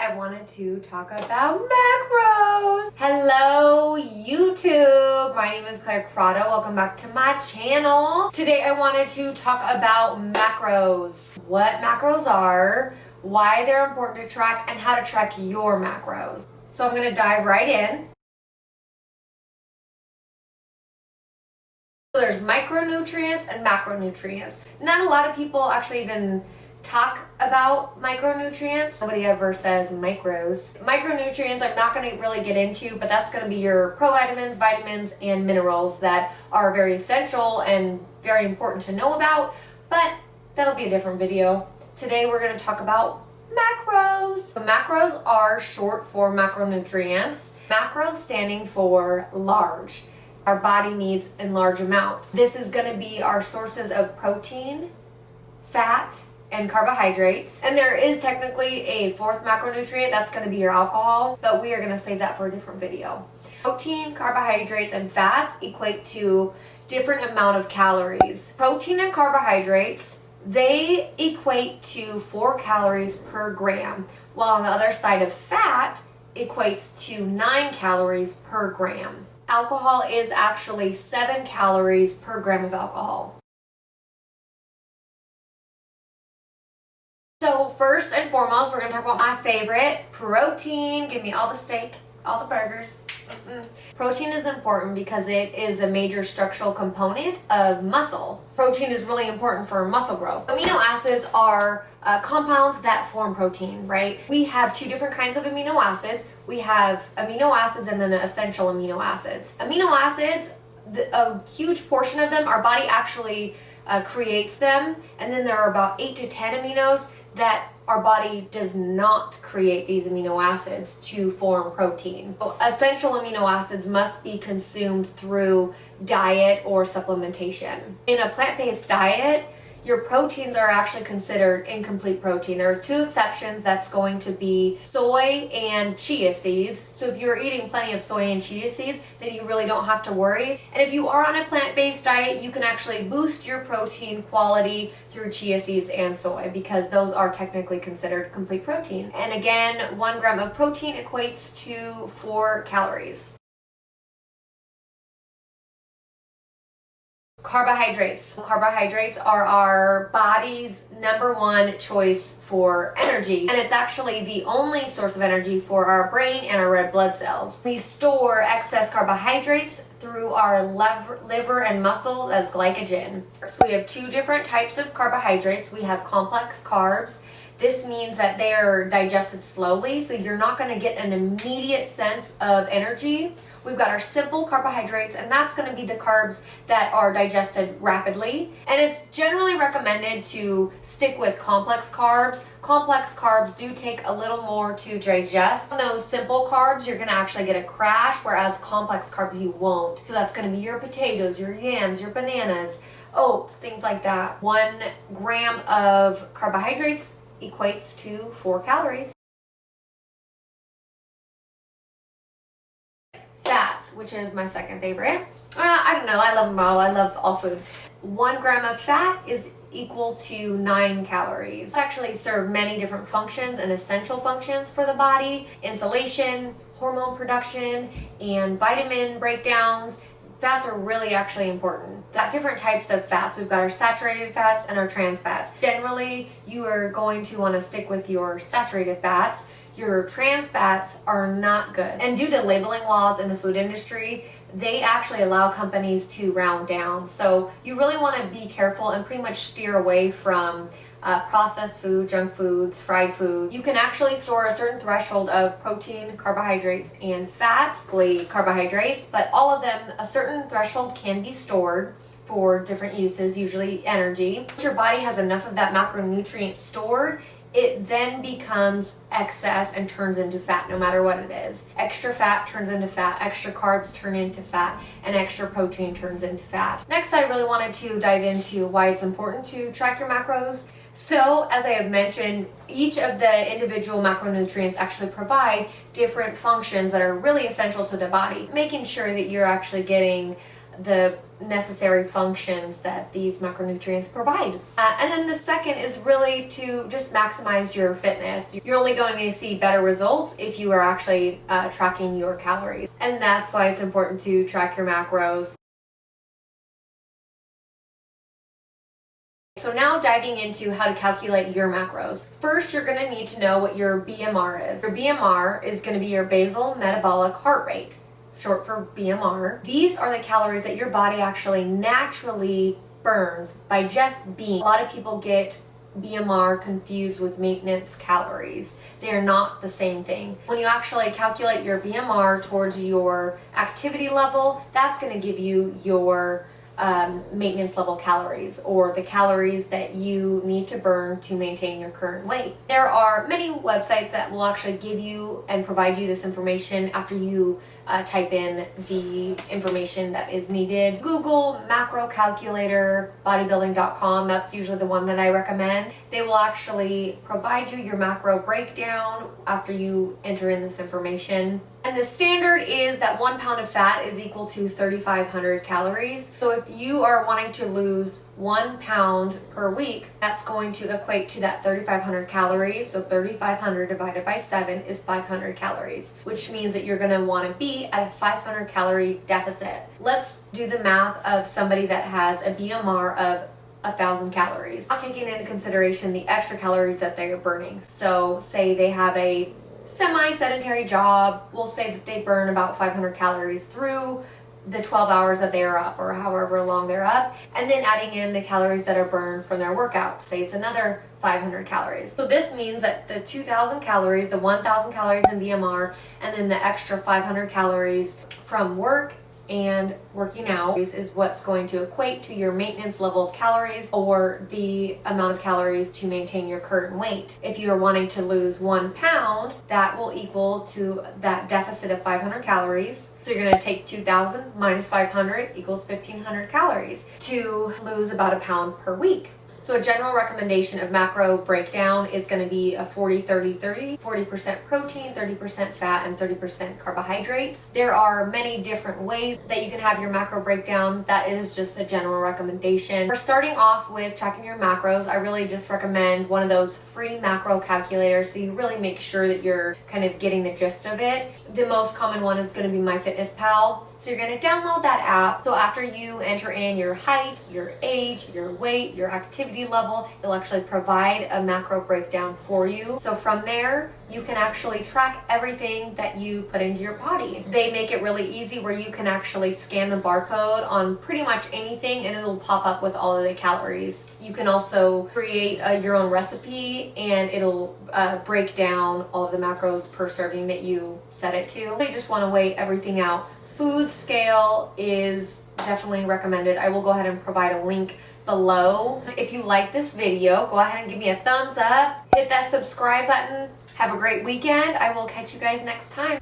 I wanted to talk about macros. Hello, YouTube. My name is Claire Crotto. Welcome back to my channel. Today I wanted to talk about macros. What macros are, why they're important to track, and how to track your macros. So I'm going to dive right in. So there's micronutrients and macronutrients. Not a lot of people actually even talk about micronutrients. Nobody ever says macros. Micronutrients I'm not going to really get into, but that's going to be your provitamins, vitamins, and minerals that are very essential and very important to know about, but that'll be a different video. Today we're going to talk about macros. So macros are short for macronutrients. Macros standing for large. Our body needs in large amounts. This is going to be our sources of protein, fat, and carbohydrates. And there is technically a fourth macronutrient, that's going to be your alcohol, but we are going to save that for a different video. Protein, carbohydrates, and fats equate to different amount of calories. Protein and carbohydrates, they equate to 4 calories per gram, while on the other side of fat equates to 9 calories per gram. Alcohol is actually 7 calories per gram of alcohol. So first and foremost, we're going to talk about my favorite, protein. Give me all the steak, all the burgers. Protein is important because it is a major structural component of muscle. Protein is really important for muscle growth. Amino acids are compounds that form protein, right? We have 2 different kinds of amino acids. We have amino acids and then essential amino acids. Amino acids, a huge portion of them, our body actually creates them, and then there are about 8 to 10 aminos that our body does not create these amino acids to form protein. So essential amino acids must be consumed through diet or supplementation. In a plant-based diet, your proteins are actually considered incomplete protein. There are 2 exceptions. That's going to be soy and chia seeds. So if you're eating plenty of soy and chia seeds, then you really don't have to worry. And if you are on a plant-based diet, you can actually boost your protein quality through chia seeds and soy because those are technically considered complete protein. And again, 1 gram of protein equates to 4 calories. Carbohydrates. Carbohydrates are our body's #1 choice for energy, and it's actually the only source of energy for our brain and our red blood cells. We store excess carbohydrates through our liver and muscles as glycogen. So we have 2 different types of carbohydrates. We have complex carbs. This means that they are digested slowly, so you're not going to get an immediate sense of energy. We've got our simple carbohydrates, and that's going to be the carbs that are digested rapidly. And it's generally recommended to stick with complex carbs. Complex carbs do take a little more to digest. On those simple carbs, you're going to actually get a crash, whereas complex carbs you won't. So that's going to be your potatoes, your yams, your bananas, oats, things like that. 1 gram of carbohydrates equates to 4 calories. Fats, which is my second favorite. I don't know, I love them all. I love all food. 1 gram of fat is equal to 9 calories. Actually serve many different functions and essential functions for the body. Insulation, hormone production, and vitamin breakdowns. Fats are really actually important. Got different types of fats. We've got our saturated fats and our trans fats. Generally, you are going to want to stick with your saturated fats. Your trans fats are not good. And due to labeling laws in the food industry, they actually allow companies to round down. So you really want to be careful and pretty much steer away from processed food, junk foods, fried food. You can actually store a certain threshold of protein, carbohydrates, and fats, carbohydrates, but all of them, a certain threshold can be stored for different uses, usually energy. Once your body has enough of that macronutrient stored, it then becomes excess and turns into fat no matter what it is. Extra fat turns into fat, extra carbs turn into fat, and extra protein turns into fat. Next, I really wanted to dive into why it's important to track your macros. So, as I have mentioned, each of the individual macronutrients actually provide different functions that are really essential to the body, making sure that you're actually getting the necessary functions that these macronutrients provide. And then the second is really to just maximize your fitness. You're only going to see better results if you are actually tracking your calories. And that's why it's important to track your macros. So now diving into how to calculate your macros. First, you're going to need to know what your BMR is. Your BMR is going to be your basal metabolic heart rate, short for BMR. These are the calories that your body actually naturally burns by just being. A lot of people get BMR confused with maintenance calories. They are not the same thing. When you actually calculate your BMR towards your activity level, that's going to give you your maintenance level calories, or the calories that you need to burn to maintain your current weight. There are many websites that will actually give you and provide you this information after you type in the information that is needed. Google macro calculator bodybuilding.com, that's usually the one that I recommend. They will actually provide you your macro breakdown after you enter in this information. And the standard is that 1 pound of fat is equal to 3,500 calories. So if you are wanting to lose 1 pound per week, that's going to equate to that 3,500 calories. So 3,500 divided by 7 is 500 calories, which means that you're going to want to be at a 500 calorie deficit. Let's do the math of somebody that has a BMR of 1,000 calories, not taking into consideration the extra calories that they are burning. So say they have a semi-sedentary job, we'll say that they burn about 500 calories through the 12 hours that they are up, or however long they're up, and then adding in the calories that are burned from their workout. Say it's another 500 calories. So this means that the 2,000 calories, the 1,000 calories in BMR, and then the extra 500 calories from work and working out is what's going to equate to your maintenance level of calories, or the amount of calories to maintain your current weight. If you are wanting to lose 1 pound, that will equal to that deficit of 500 calories. So you're going to take 2,000 minus 500 equals 1,500 calories to lose about a pound per week. So a general recommendation of macro breakdown is going to be a 40-30-30, 40% protein, 30% fat, and 30% carbohydrates. There are many different ways that you can have your macro breakdown. That is just the general recommendation. For starting off with tracking your macros, I really just recommend one of those free macro calculators, so you really make sure that you're kind of getting the gist of it. The most common one is going to be MyFitnessPal. So you're going to download that app. So after you enter in your height, your age, your weight, your activity level, it'll actually provide a macro breakdown for you. So from there, you can actually track everything that you put into your body. They make it really easy where you can actually scan the barcode on pretty much anything and it'll pop up with all of the calories. You can also create your own recipe and it'll break down all of the macros per serving that you set it to. They just want to weigh everything out. Food scale is definitely recommended. I will go ahead and provide a link below. If you like this video, go ahead and give me a thumbs up. Hit that subscribe button. Have a great weekend. I will catch you guys next time.